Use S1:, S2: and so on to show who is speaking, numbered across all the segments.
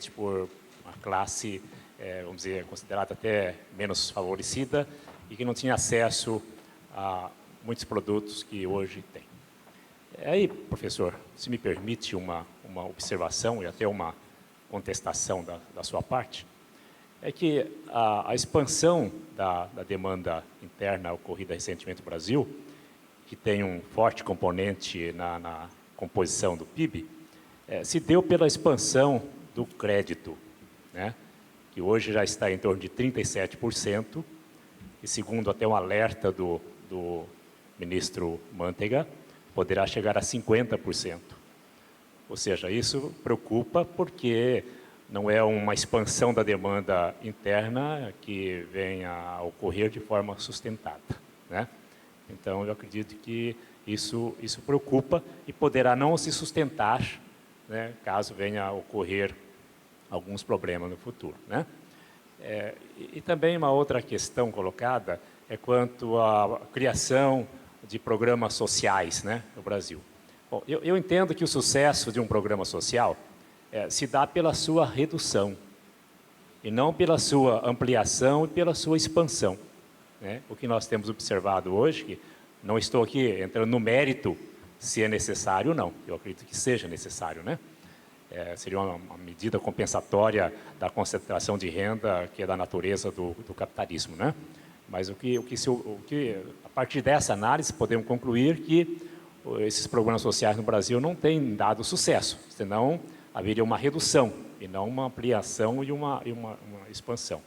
S1: por uma classe, vamos dizer, considerada até menos favorecida e que não tinha acesso a muitos produtos que hoje tem. Aí, professor, se me permite uma observação e até uma contestação da sua parte, é que a expansão da demanda interna ocorrida recentemente no Brasil, que tem um forte componente na composição do PIB, se deu pela expansão do crédito, né, que hoje já está em torno de 37%, e segundo até um alerta do ministro Manteiga, poderá chegar a 50%. Ou seja, isso preocupa porque não é uma expansão da demanda interna que venha a ocorrer de forma sustentada, né? Então, eu acredito que isso preocupa e poderá não se sustentar, né, caso venha a ocorrer alguns problemas no futuro, né? E também uma outra questão colocada é quanto à criação de programas sociais, né, no Brasil. Bom, eu entendo que o sucesso de um programa social se dá pela sua redução e não pela sua ampliação e pela sua expansão, né? O que nós temos observado hoje, que não estou aqui entrando no mérito se é necessário ou não, eu acredito que seja necessário, né? Seria uma medida compensatória da concentração de renda que é da natureza do capitalismo, né? Mas a partir dessa análise podemos concluir que esses programas sociais no Brasil não têm dado sucesso, senão haveria uma redução e não uma ampliação e uma expansão,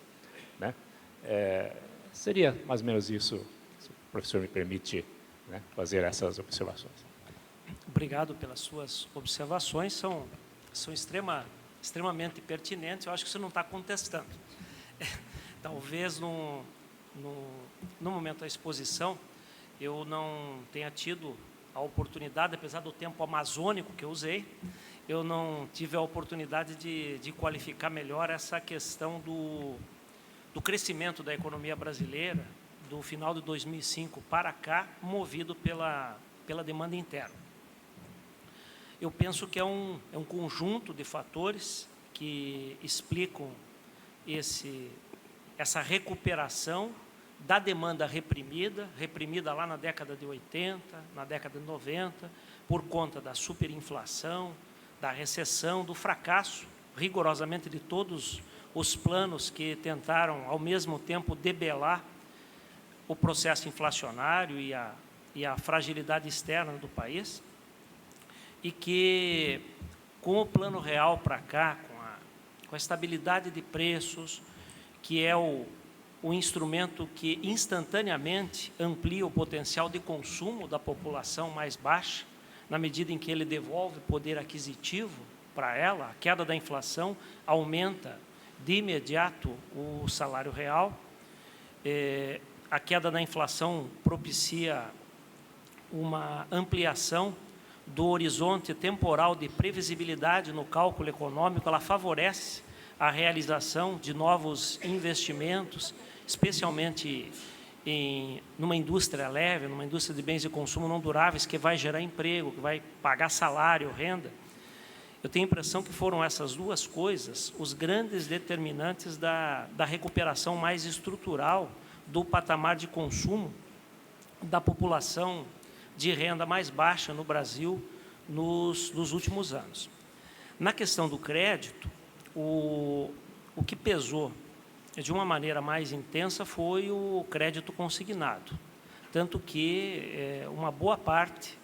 S1: né? Seria mais ou menos isso, se o professor me permite, né, fazer essas observações.
S2: Obrigado pelas suas observações, são extremamente pertinentes, eu acho que você não está contestando. Talvez no momento da exposição eu não tenha tido a oportunidade, apesar do tempo amazônico que eu usei, eu não tive a oportunidade de qualificar melhor essa questão do crescimento da economia brasileira do final de 2005 para cá, movido pela demanda interna. Eu penso que é um conjunto de fatores que explicam essa recuperação da demanda reprimida lá na década de 80, na década de 90, por conta da superinflação, da recessão, do fracasso, rigorosamente, de todos os planos que tentaram, ao mesmo tempo, debelar o processo inflacionário e a fragilidade externa do país, e que, com o Plano Real para cá, com a estabilidade de preços, que é o instrumento que instantaneamente amplia o potencial de consumo da população mais baixa, na medida em que ele devolve poder aquisitivo para ela, a queda da inflação aumenta de imediato o salário real, a queda da inflação propicia uma ampliação do horizonte temporal de previsibilidade no cálculo econômico, ela favorece a realização de novos investimentos, especialmente numa indústria leve, numa indústria de bens de consumo não duráveis, que vai gerar emprego, que vai pagar salário, renda. Eu tenho a impressão que foram essas duas coisas os grandes determinantes da recuperação mais estrutural do patamar de consumo da população de renda mais baixa no Brasil nos últimos anos. Na questão do crédito, o que pesou de uma maneira mais intensa foi o crédito consignado, tanto que uma boa parte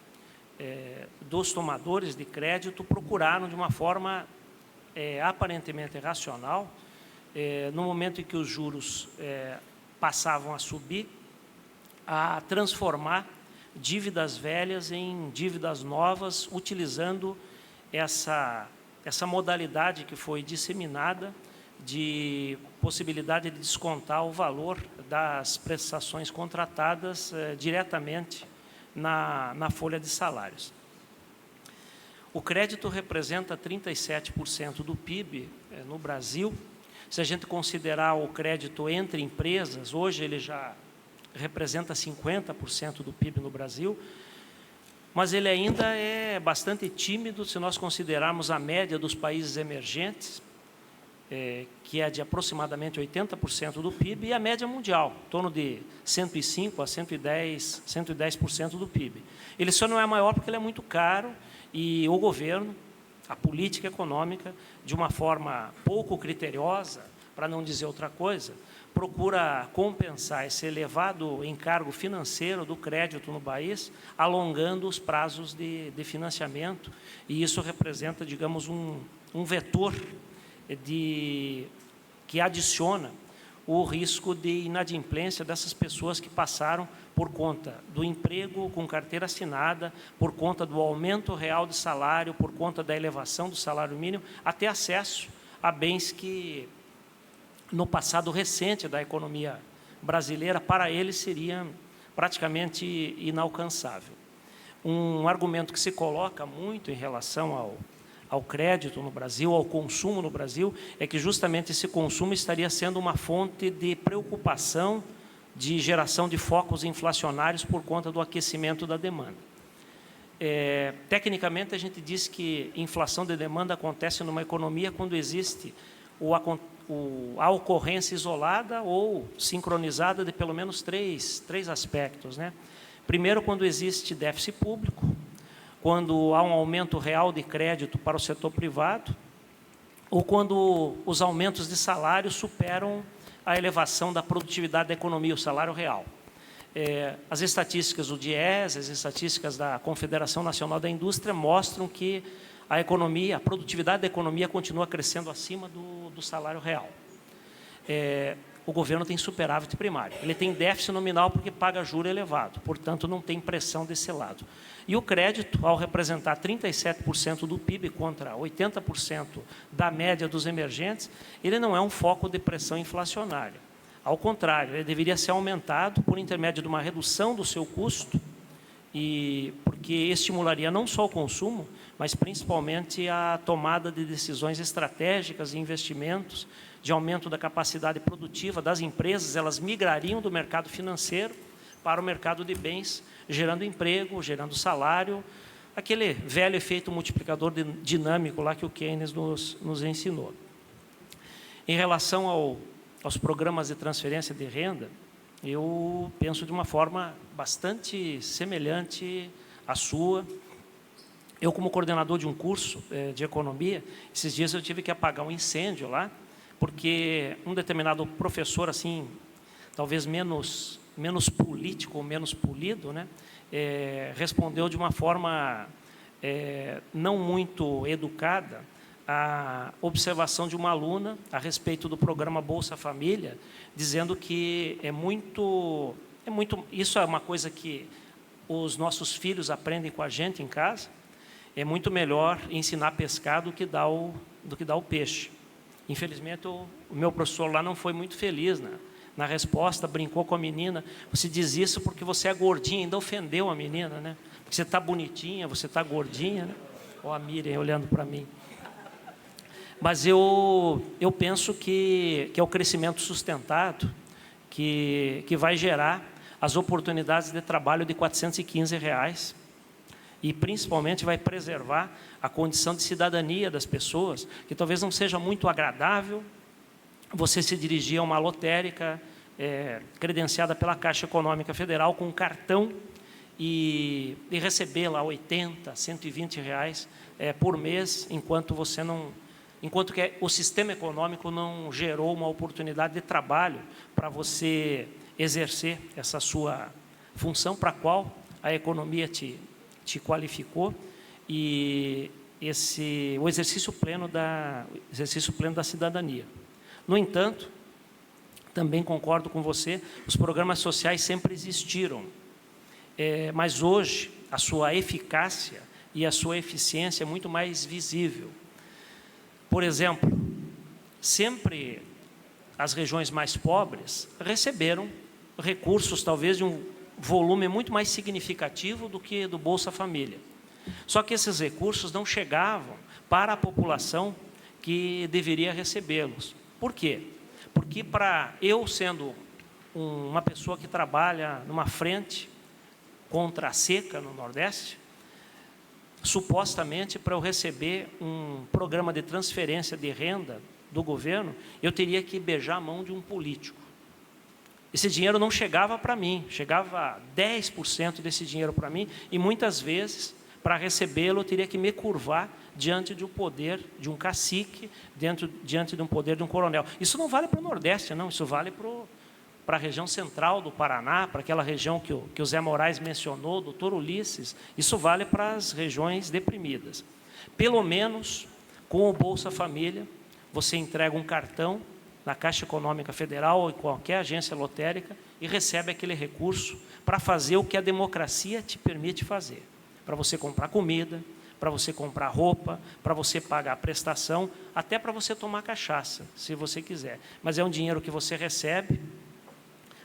S2: dos tomadores de crédito procuraram de uma forma aparentemente racional, no momento em que os juros passavam a subir, a transformar dívidas velhas em dívidas novas, utilizando essa modalidade que foi disseminada de possibilidade de descontar o valor das prestações contratadas diretamente na folha de salários. O crédito representa 37% do PIB no Brasil. Se a gente considerar o crédito entre empresas, hoje ele já representa 50% do PIB no Brasil, mas ele ainda é bastante tímido se nós considerarmos a média dos países emergentes, que é de aproximadamente 80% do PIB, e a média mundial, em torno de 105% a 110% do PIB. Ele só não é maior porque ele é muito caro e o governo, a política econômica, de uma forma pouco criteriosa, para não dizer outra coisa, procura compensar esse elevado encargo financeiro do crédito no país, alongando os prazos de financiamento, e isso representa, digamos, um vetor que adiciona o risco de inadimplência dessas pessoas que passaram por conta do emprego com carteira assinada, por conta do aumento real de salário, por conta da elevação do salário mínimo, até acesso a bens que, no passado recente da economia brasileira, para eles seria praticamente inalcançável. Um argumento que se coloca muito em relação ao crédito no Brasil, ao consumo no Brasil, é que justamente esse consumo estaria sendo uma fonte de preocupação, de geração de focos inflacionários por conta do aquecimento da demanda. Tecnicamente, a gente diz que inflação de demanda acontece numa economia quando existe a ocorrência isolada ou sincronizada de pelo menos três aspectos, né? Primeiro, quando existe déficit público, quando há um aumento real de crédito para o setor privado, ou quando os aumentos de salário superam a elevação da produtividade da economia, o salário real. As estatísticas do DIEESE, as estatísticas da Confederação Nacional da Indústria mostram que a produtividade da economia continua crescendo acima do salário real. O governo tem superávit primário. Ele tem déficit nominal porque paga juro elevado, portanto, não tem pressão desse lado. E o crédito, ao representar 37% do PIB contra 80% da média dos emergentes, ele não é um foco de pressão inflacionária. Ao contrário, ele deveria ser aumentado por intermédio de uma redução do seu custo, porque estimularia não só o consumo, mas principalmente a tomada de decisões estratégicas e investimentos, de aumento da capacidade produtiva das empresas. Elas migrariam do mercado financeiro para o mercado de bens, gerando emprego, gerando salário, aquele velho efeito multiplicador dinâmico lá que o Keynes nos ensinou. Em relação aos programas de transferência de renda, eu penso de uma forma bastante semelhante à sua. Eu, como coordenador de um curso de economia, esses dias eu tive que apagar um incêndio lá, porque um determinado professor, assim, talvez menos político ou menos polido, né, respondeu de uma forma não muito educada a observação de uma aluna a respeito do programa Bolsa Família, dizendo que isso é uma coisa que os nossos filhos aprendem com a gente em casa, é muito melhor ensinar a pescar do que dar o peixe. Infelizmente, o meu professor lá não foi muito feliz na resposta, brincou com a menina. Você diz isso porque você é gordinha, ainda ofendeu a menina, né? Porque você está bonitinha, você está gordinha, né? Ó, a Miriam olhando para mim. Mas eu penso que é o crescimento sustentado que vai gerar as oportunidades de trabalho de R$ 415, e principalmente vai preservar a condição de cidadania das pessoas, que talvez não seja muito agradável você se dirigir a uma lotérica credenciada pela Caixa Econômica Federal com um cartão e receber lá 80, 120 reais por mês, enquanto que o sistema econômico não gerou uma oportunidade de trabalho para você exercer essa sua função para a qual a economia te qualificou, e o exercício pleno da cidadania. No entanto, também concordo com você, os programas sociais sempre existiram, mas hoje a sua eficácia e a sua eficiência é muito mais visível. Por exemplo, sempre as regiões mais pobres receberam recursos, talvez, de um volume muito mais significativo do que do Bolsa Família. Só que esses recursos não chegavam para a população que deveria recebê-los. Por quê? Porque eu, sendo uma pessoa que trabalha numa frente contra a seca no Nordeste, supostamente, para eu receber um programa de transferência de renda do governo, eu teria que beijar a mão de um político. Esse dinheiro não chegava para mim, chegava 10% desse dinheiro para mim, e muitas vezes, para recebê-lo, eu teria que me curvar diante de um poder de um cacique, diante de um poder de um coronel. Isso não vale para o Nordeste, não, isso vale para a região central do Paraná, para aquela região que o Zé Moraes mencionou, doutor Ulisses, isso vale para as regiões deprimidas. Pelo menos, com o Bolsa Família, você entrega um cartão na Caixa Econômica Federal ou em qualquer agência lotérica e recebe aquele recurso para fazer o que a democracia te permite fazer. Para você comprar comida, para você comprar roupa, para você pagar a prestação, até para você tomar cachaça, se você quiser. Mas é um dinheiro que você recebe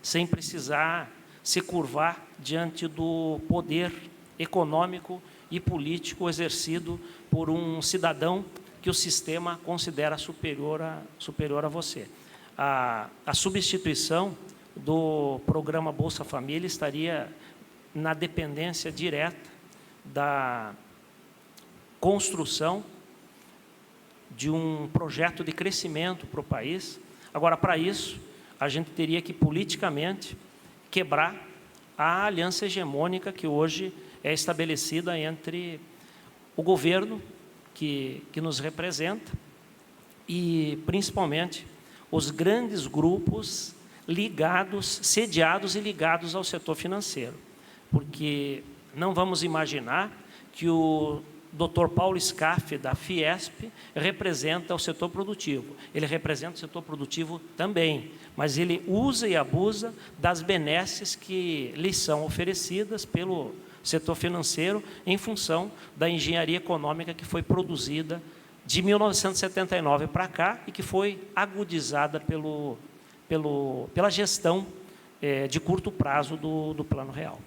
S2: sem precisar se curvar diante do poder econômico e político exercido por um cidadão que o sistema considera superior a você. A substituição do programa Bolsa Família estaria na dependência direta da construção de um projeto de crescimento para o país. Agora, para isso, a gente teria que, politicamente, quebrar a aliança hegemônica que hoje é estabelecida entre o governo que nos representa e, principalmente, os grandes grupos sediados e ligados ao setor financeiro. Porque não vamos imaginar que o Dr. Paulo Scaff, da Fiesp, representa o setor produtivo. Ele representa o setor produtivo também, mas ele usa e abusa das benesses que lhe são oferecidas pelo setor financeiro em função da engenharia econômica que foi produzida de 1979 para cá e que foi agudizada pela gestão de curto prazo do Plano Real.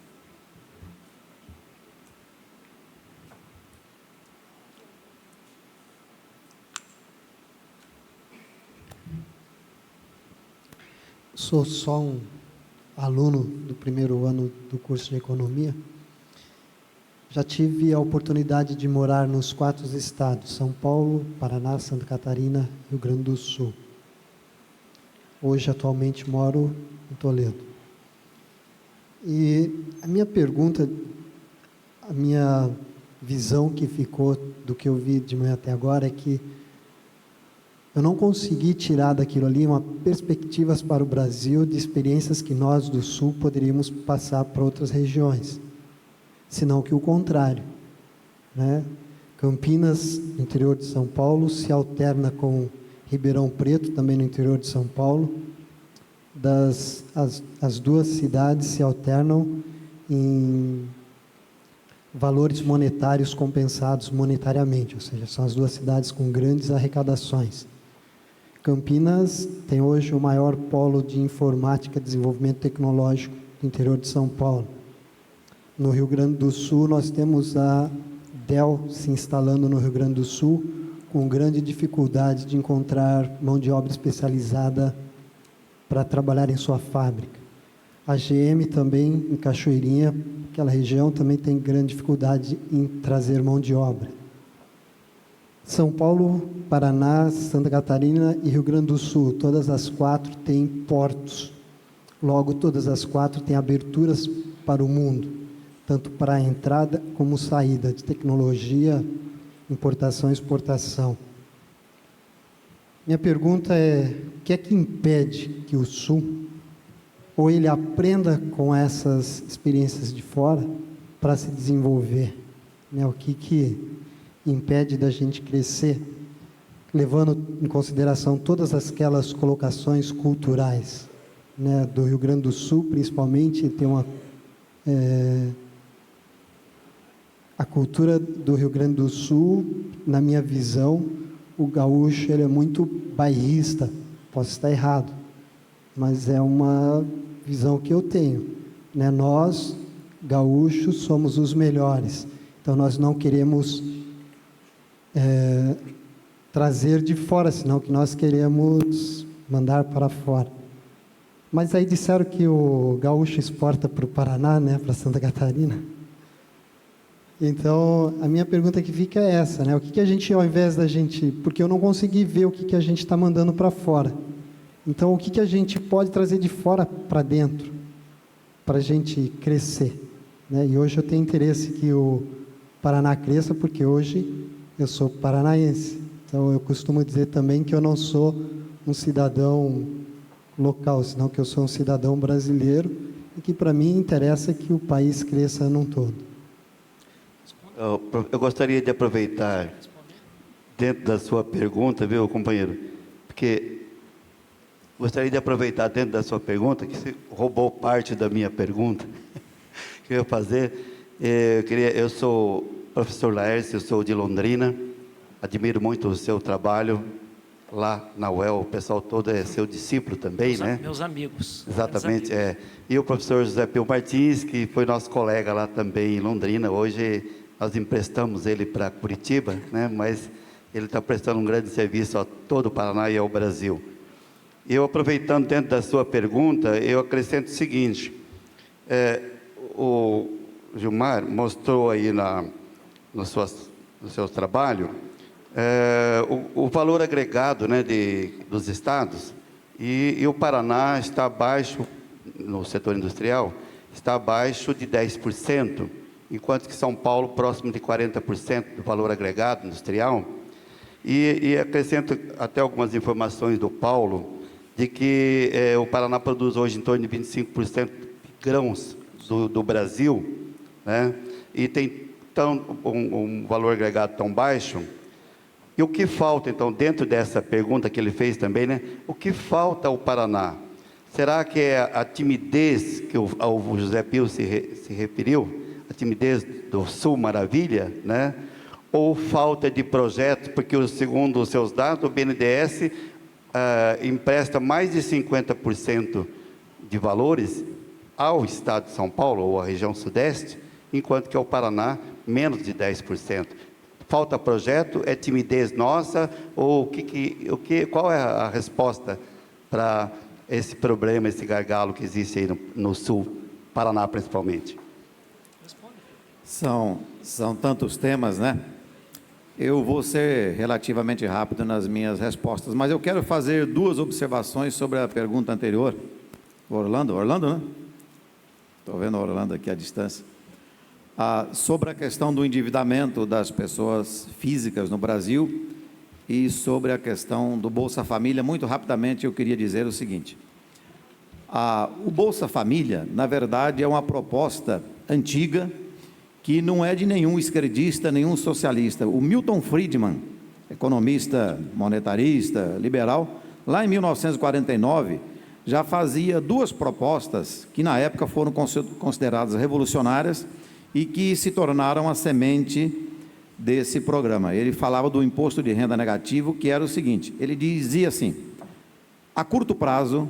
S3: Sou só um aluno do primeiro ano do curso de Economia. Já tive a oportunidade de morar nos 4 estados, São Paulo, Paraná, Santa Catarina e Rio Grande do Sul. Hoje, atualmente, moro em Toledo. E a minha pergunta, a minha visão que ficou do que eu vi de manhã até agora é que eu não consegui tirar daquilo ali uma perspectivas para o Brasil de experiências que nós do Sul poderíamos passar para outras regiões, senão que o contrário, né? Campinas, no interior de São Paulo, se alterna com Ribeirão Preto, também no interior de São Paulo. As duas cidades se alternam em valores monetários compensados monetariamente, ou seja, são as duas cidades com grandes arrecadações. Campinas tem hoje o maior polo de informática e desenvolvimento tecnológico do interior de São Paulo. No Rio Grande do Sul, nós temos a Dell se instalando no Rio Grande do Sul, com grande dificuldade de encontrar mão de obra especializada para trabalhar em sua fábrica. A GM também, em Cachoeirinha, aquela região, também tem grande dificuldade em trazer mão de obra. São Paulo, Paraná, Santa Catarina e Rio Grande do Sul, todas as 4 têm portos. Logo, todas as 4 têm aberturas para o mundo, tanto para a entrada como saída de tecnologia, importação e exportação. Minha pergunta é, o que é que impede que o Sul, ou ele aprenda com essas experiências de fora para se desenvolver? O que impede da gente crescer, levando em consideração todas aquelas colocações culturais, né, do Rio Grande do Sul, principalmente, tem a cultura do Rio Grande do Sul, na minha visão, o gaúcho ele é muito bairrista, posso estar errado, mas é uma visão que eu tenho, né? Nós, gaúchos, somos os melhores, então nós não queremos trazer de fora, senão que nós queremos mandar para fora. Mas aí disseram que o gaúcho exporta para o Paraná, né, para Santa Catarina. Então, a minha pergunta que fica é essa, né? O que a gente, ao invés da gente... Porque eu não consegui ver o que a gente está mandando para fora. Então, o que a gente pode trazer de fora para dentro, para a gente crescer, né? E hoje eu tenho interesse que o Paraná cresça, porque hoje eu sou paranaense. Então, eu costumo dizer também que eu não sou um cidadão local, senão que eu sou um cidadão brasileiro, e que para mim interessa que o país cresça num todo.
S4: Eu gostaria de aproveitar, dentro da sua pergunta, viu, companheiro? Porque gostaria de aproveitar dentro da sua pergunta, que você roubou parte da minha pergunta, que eu ia fazer. Eu sou professor Laércio, eu sou de Londrina, admiro muito o seu trabalho lá na UEL, o pessoal todo é seu discípulo também, né?
S2: Meus amigos.
S4: Exatamente, E o professor José Pio Martins, que foi nosso colega lá também em Londrina, hoje nós emprestamos ele para Curitiba, né? Mas ele está prestando um grande serviço a todo o Paraná e ao Brasil. Eu, aproveitando dentro da sua pergunta, eu acrescento o seguinte, o Gilmar mostrou aí nos seus trabalhos, o valor agregado, né, dos estados, e o Paraná está abaixo, no setor industrial, está abaixo de 10%, enquanto que São Paulo próximo de 40% do valor agregado industrial. E acrescento até algumas informações do Paulo, de que o Paraná produz hoje em torno de 25% de grãos do Brasil, né? E tem um valor agregado tão baixo. E o que falta, então, dentro dessa pergunta que ele fez também, né? O que falta ao Paraná? Será que é a timidez que o José Pio se referiu? A timidez do Sul Maravilha, né? Ou falta de projetos, porque segundo os seus dados, o BNDES empresta mais de 50% de valores ao estado de São Paulo, ou à região sudeste, enquanto que ao Paraná, menos de 10%. Falta projeto? É timidez nossa? Ou qual é a resposta para esse problema, esse gargalo que existe aí no sul, Paraná principalmente?
S5: São tantos temas, né? Eu vou ser relativamente rápido nas minhas respostas, mas eu quero fazer duas observações sobre a pergunta anterior. Orlando, né? Estou vendo o Orlando aqui à distância. Sobre a questão do endividamento das pessoas físicas no Brasil e sobre a questão do Bolsa Família. Muito rapidamente eu queria dizer o seguinte: o Bolsa Família, na verdade, é uma proposta antiga, que não é de nenhum esquerdista, nenhum socialista. O Milton Friedman, economista, monetarista, liberal, lá em 1949, já fazia duas propostas que na época foram consideradas revolucionárias e que se tornaram a semente desse programa. Ele falava do imposto de renda negativo, que era o seguinte: ele dizia assim: a curto prazo,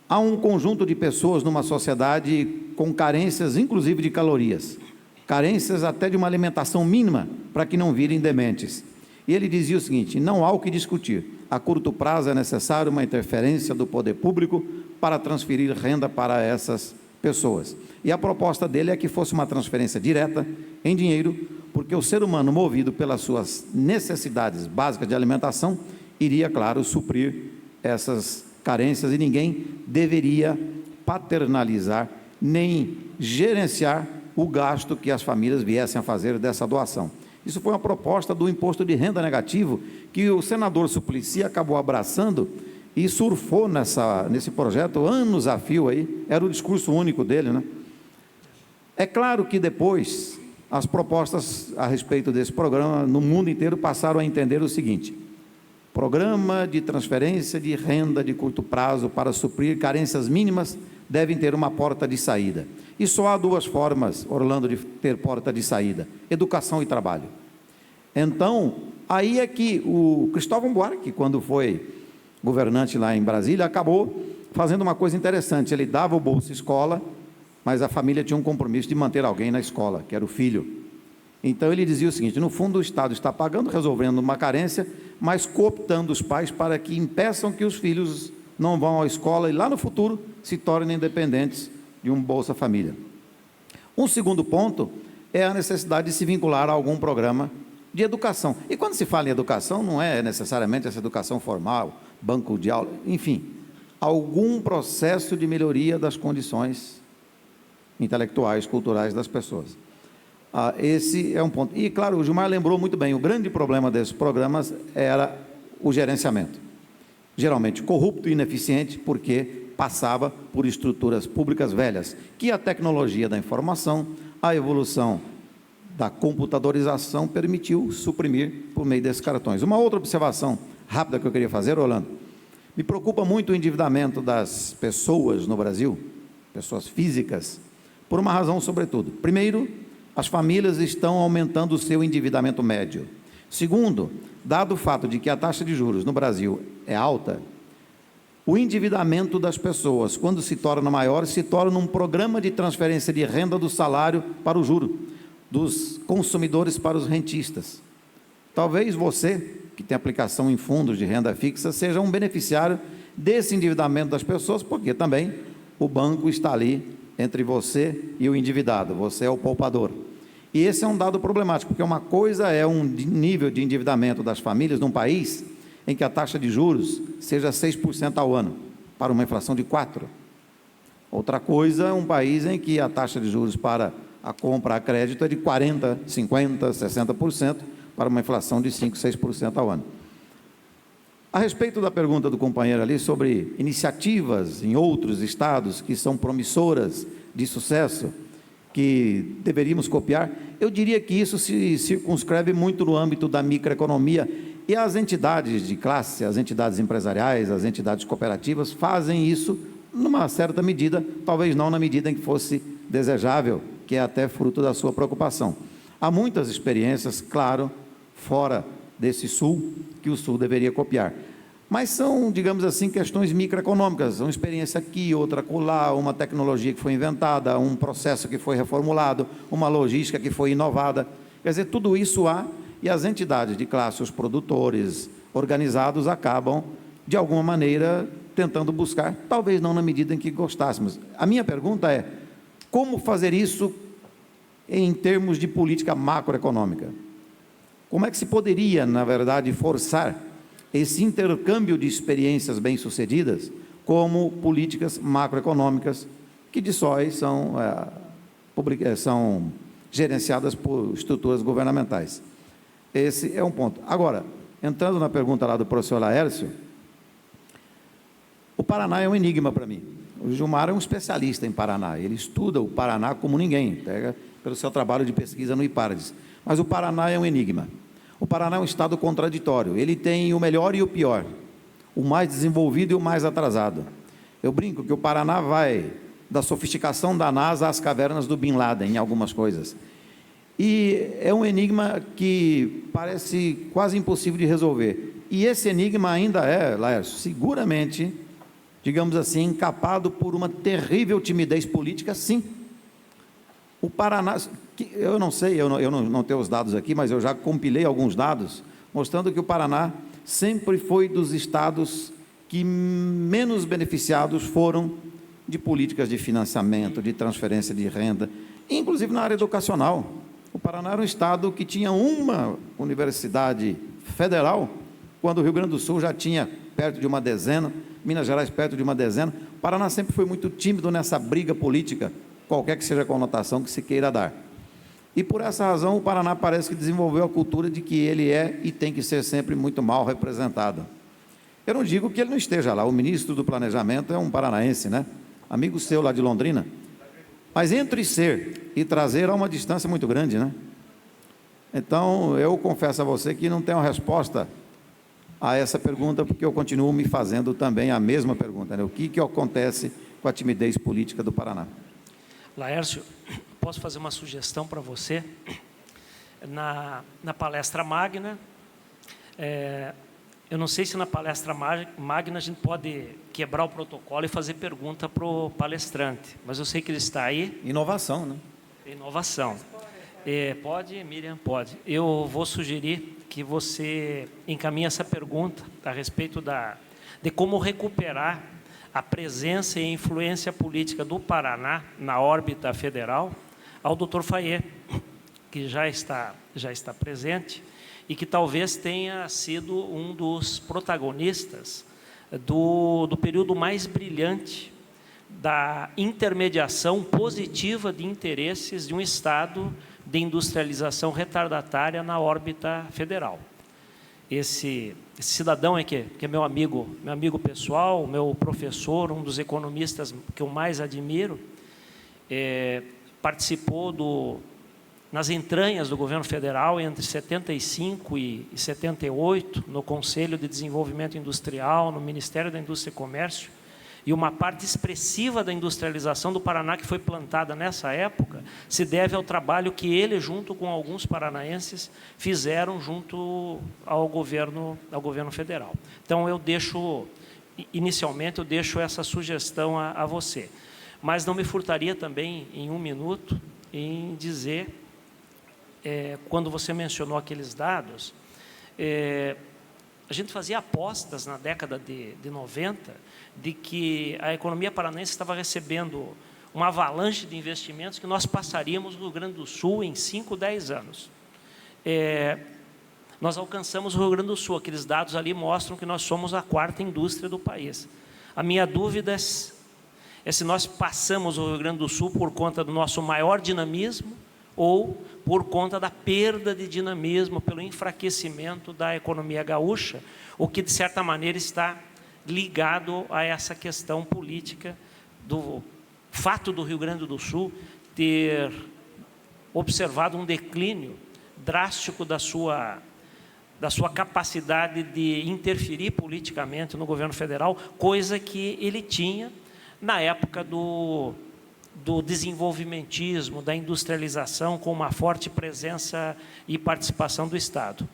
S5: há um conjunto de pessoas numa sociedade com carências, inclusive de calorias, carências até de uma alimentação mínima, para que não virem dementes. E ele dizia o seguinte: não há o que discutir, a curto prazo é necessário uma interferência do poder público para transferir renda para essas pessoas. E a proposta dele é que fosse uma transferência direta, em dinheiro, porque o ser humano, movido pelas suas necessidades básicas de alimentação, iria, claro, suprir essas carências, e ninguém deveria paternalizar nem gerenciar o gasto que as famílias viessem a fazer dessa doação. Isso foi uma proposta do imposto de renda negativo, que o senador Suplicy acabou abraçando e surfou nesse projeto anos a fio aí. Era o discurso único dele, né? É claro que depois as propostas a respeito desse programa no mundo inteiro passaram a entender o seguinte: programa de transferência de renda de curto prazo para suprir carências mínimas devem ter uma porta de saída. E só há duas formas, Orlando, de ter porta de saída: educação e trabalho. Então, aí é que o Cristóvão Buarque, quando foi governante lá em Brasília, acabou fazendo uma coisa interessante. Ele dava o Bolsa Escola, mas a família tinha um compromisso de manter alguém na escola, que era o filho. Então ele dizia o seguinte: no fundo o Estado está pagando, resolvendo uma carência, mas cooptando os pais para que impeçam que os filhos não vão à escola e lá no futuro se tornem independentes de um Bolsa Família. Um segundo ponto é a necessidade de se vincular a algum programa de educação. E quando se fala em educação, não é necessariamente essa educação formal, banco de aula, enfim, algum processo de melhoria das condições intelectuais, culturais das pessoas. Esse é um ponto. E, claro, o Gilmar lembrou muito bem, o grande problema desses programas era o gerenciamento. Geralmente corrupto e ineficiente, porque passava por estruturas públicas velhas, que a tecnologia da informação, a evolução da computadorização permitiu suprimir por meio desses cartões. Uma outra observação rápida que eu queria fazer, Orlando, me preocupa muito o endividamento das pessoas no Brasil, pessoas físicas, por uma razão sobretudo. Primeiro, as famílias estão aumentando o seu endividamento médio. Segundo, dado o fato de que a taxa de juros no Brasil é alta, o endividamento das pessoas, quando se torna maior, se torna um programa de transferência de renda do salário para o juro, dos consumidores para os rentistas. Talvez você, que tem aplicação em fundos de renda fixa, seja um beneficiário desse endividamento das pessoas, porque também o banco está ali entre você e o endividado, você é o poupador. E esse é um dado problemático, porque uma coisa é um nível de endividamento das famílias num país em que a taxa de juros seja 6% ao ano, para uma inflação de 4%. Outra coisa é um país em que a taxa de juros para a compra a crédito é de 40%, 50%, 60%, para uma inflação de 5%, 6% ao ano. A respeito da pergunta do companheiro ali sobre iniciativas em outros estados que são promissoras de sucesso, que deveríamos copiar, eu diria que isso se circunscreve muito no âmbito da microeconomia, e as entidades de classe, as entidades empresariais, as entidades cooperativas fazem isso numa certa medida, talvez não na medida em que fosse desejável, que é até fruto da sua preocupação. Há muitas experiências, claro, fora desse Sul, que o Sul deveria copiar. Mas são, digamos assim, questões microeconômicas, uma experiência aqui, outra acolá, uma tecnologia que foi inventada, um processo que foi reformulado, uma logística que foi inovada. Quer dizer, tudo isso há, e as entidades de classe, os produtores organizados, acabam, de alguma maneira, tentando buscar, talvez não na medida em que gostássemos. A minha pergunta é, como fazer isso em termos de política macroeconômica? Como é que se poderia, na verdade, forçar esse intercâmbio de experiências bem-sucedidas como políticas macroeconômicas que de sóis são gerenciadas por estruturas governamentais? Esse é um ponto. Agora, entrando na pergunta lá do professor Laércio, o Paraná é um enigma para mim. O Gilmar é um especialista em Paraná, ele estuda o Paraná como ninguém, pega pelo seu trabalho de pesquisa no IPARDES. Mas o Paraná é um enigma. O Paraná é um estado contraditório, ele tem o melhor e o pior, o mais desenvolvido e o mais atrasado. Eu brinco que o Paraná vai da sofisticação da NASA às cavernas do Bin Laden, em algumas coisas. E é um enigma que parece quase impossível de resolver. E esse enigma ainda é, Laércio, seguramente, digamos assim, encapado por uma terrível timidez política, sim. O Paraná, eu não sei, eu não tenho os dados aqui, mas eu já compilei alguns dados, mostrando que o Paraná sempre foi dos estados que menos beneficiados foram de políticas de financiamento, de transferência de renda, inclusive na área educacional. O Paraná era um estado que tinha uma universidade federal, quando o Rio Grande do Sul já tinha perto de uma dezena, Minas Gerais perto de uma dezena. O Paraná sempre foi muito tímido nessa briga política, qualquer que seja a conotação que se queira dar. E por essa razão o Paraná parece que desenvolveu a cultura de que ele é e tem que ser sempre muito mal representado. Eu não digo que ele não esteja lá, o ministro do Planejamento é um paranaense, né? Amigo seu lá de Londrina. Mas entre ser e trazer há uma distância muito grande, né? Então, eu confesso a você que não tenho resposta a essa pergunta, porque eu continuo me fazendo também a mesma pergunta, né? O que acontece com a timidez política do Paraná?
S2: Laércio, posso fazer uma sugestão para você? Na palestra magna, eu não sei se na palestra magna a gente pode quebrar o protocolo e fazer pergunta para o palestrante, mas eu sei que ele está aí.
S5: Inovação, né?
S2: Inovação. Pode, Miriam? Pode. Eu vou sugerir que você encaminhe essa pergunta a respeito de como recuperar a presença e influência política do Paraná na órbita federal ao Dr. Fayet, que já está presente e que talvez tenha sido um dos protagonistas do período mais brilhante da intermediação positiva de interesses de um Estado de industrialização retardatária na órbita federal. Esse cidadão que é meu amigo pessoal, meu professor, um dos economistas que eu mais admiro, participou nas entranhas do governo federal entre 75 e 78, no Conselho de Desenvolvimento Industrial, no Ministério da Indústria e Comércio, e uma parte expressiva da industrialização do Paraná que foi plantada nessa época se deve ao trabalho que ele, junto com alguns paranaenses, fizeram junto ao governo federal. Então, inicialmente, eu deixo essa sugestão a você. Mas não me furtaria também, em 1 minuto, em dizer, quando você mencionou aqueles dados, a gente fazia apostas na década de 90 de que a economia paranaense estava recebendo uma avalanche de investimentos que nós passaríamos no Rio Grande do Sul em 5, 10 anos. Nós alcançamos o Rio Grande do Sul, aqueles dados ali mostram que nós somos a 4ª indústria do país. A minha dúvida é se nós passamos o Rio Grande do Sul por conta do nosso maior dinamismo ou por conta da perda de dinamismo, pelo enfraquecimento da economia gaúcha, o que, de certa maneira, está ligado a essa questão política do fato do Rio Grande do Sul ter observado um declínio drástico da sua capacidade de interferir politicamente no governo federal, coisa que ele tinha na época do desenvolvimentismo, da industrialização, com uma forte presença e participação do Estado.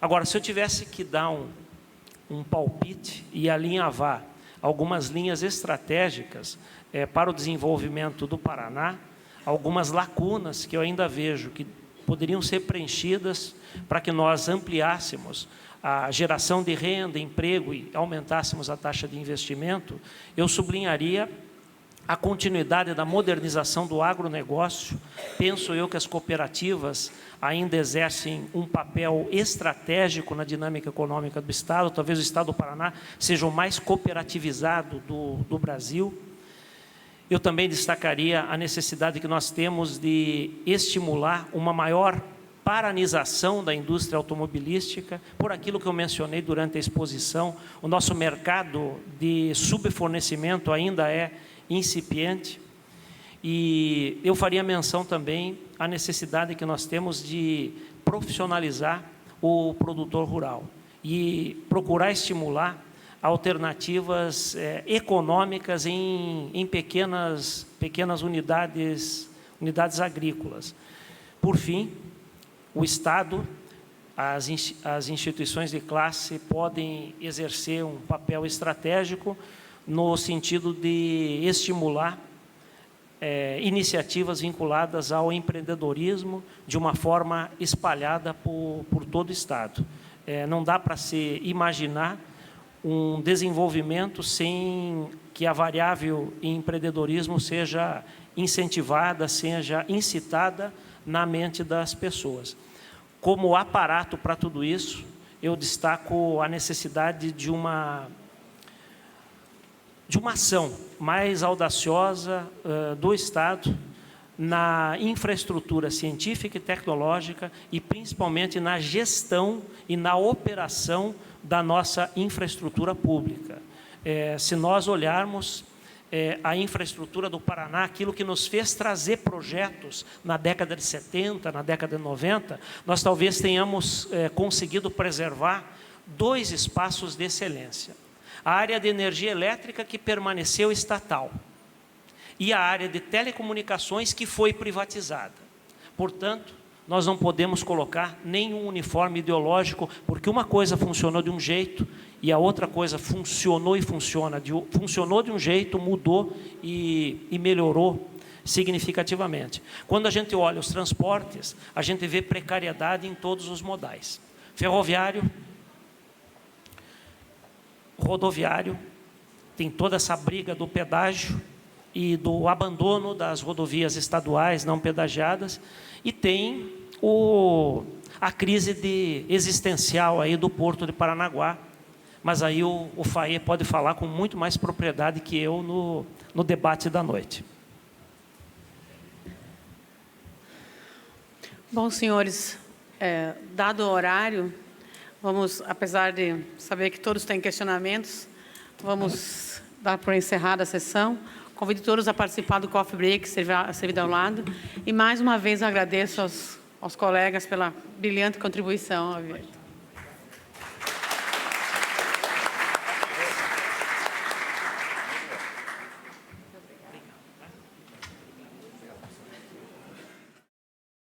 S2: Agora, se eu tivesse que dar um palpite e alinhavar algumas linhas estratégicas para o desenvolvimento do Paraná, algumas lacunas que eu ainda vejo que poderiam ser preenchidas para que nós ampliássemos a geração de renda, emprego e aumentássemos a taxa de investimento, eu sublinharia a continuidade da modernização do agronegócio. Penso eu que as cooperativas ainda exercem um papel estratégico na dinâmica econômica do Estado. Talvez o Estado do Paraná seja o mais cooperativizado do Brasil. Eu também destacaria a necessidade que nós temos de estimular uma maior paranização da indústria automobilística, por aquilo que eu mencionei durante a exposição. O nosso mercado de subfornecimento ainda é incipiente, e eu faria menção também à necessidade que nós temos de profissionalizar o produtor rural e procurar estimular alternativas econômicas em pequenas unidades agrícolas. Por fim, o Estado, as instituições de classe podem exercer um papel estratégico no sentido de estimular iniciativas vinculadas ao empreendedorismo de uma forma espalhada por todo o Estado. Não dá para se imaginar um desenvolvimento sem que a variável empreendedorismo seja incentivada, seja incitada na mente das pessoas. Como aparato para tudo isso, eu destaco a necessidade de uma ação mais audaciosa do Estado na infraestrutura científica e tecnológica e, principalmente, na gestão e na operação da nossa infraestrutura pública. Se nós olharmos a infraestrutura do Paraná, aquilo que nos fez trazer projetos na década de 70, na década de 90, nós talvez tenhamos conseguido preservar 2 espaços de excelência. A área de energia elétrica, que permaneceu estatal, e a área de telecomunicações, que foi privatizada. Portanto, nós não podemos colocar nenhum uniforme ideológico, porque uma coisa funcionou de um jeito e a outra coisa funcionou e funcionou de um jeito, mudou e melhorou significativamente. Quando a gente olha os transportes, a gente vê precariedade em todos os modais. Ferroviário, rodoviário, tem toda essa briga do pedágio e do abandono das rodovias estaduais não pedagiadas, e tem a crise existencial aí do Porto de Paranaguá. Mas aí o Faê pode falar com muito mais propriedade que eu no debate da noite.
S6: Bom, senhores, dado o horário, vamos, apesar de saber que todos têm questionamentos, vamos dar por encerrada a sessão. Convido todos a participar do coffee break, servido ao lado. E, mais uma vez, agradeço aos colegas pela brilhante contribuição.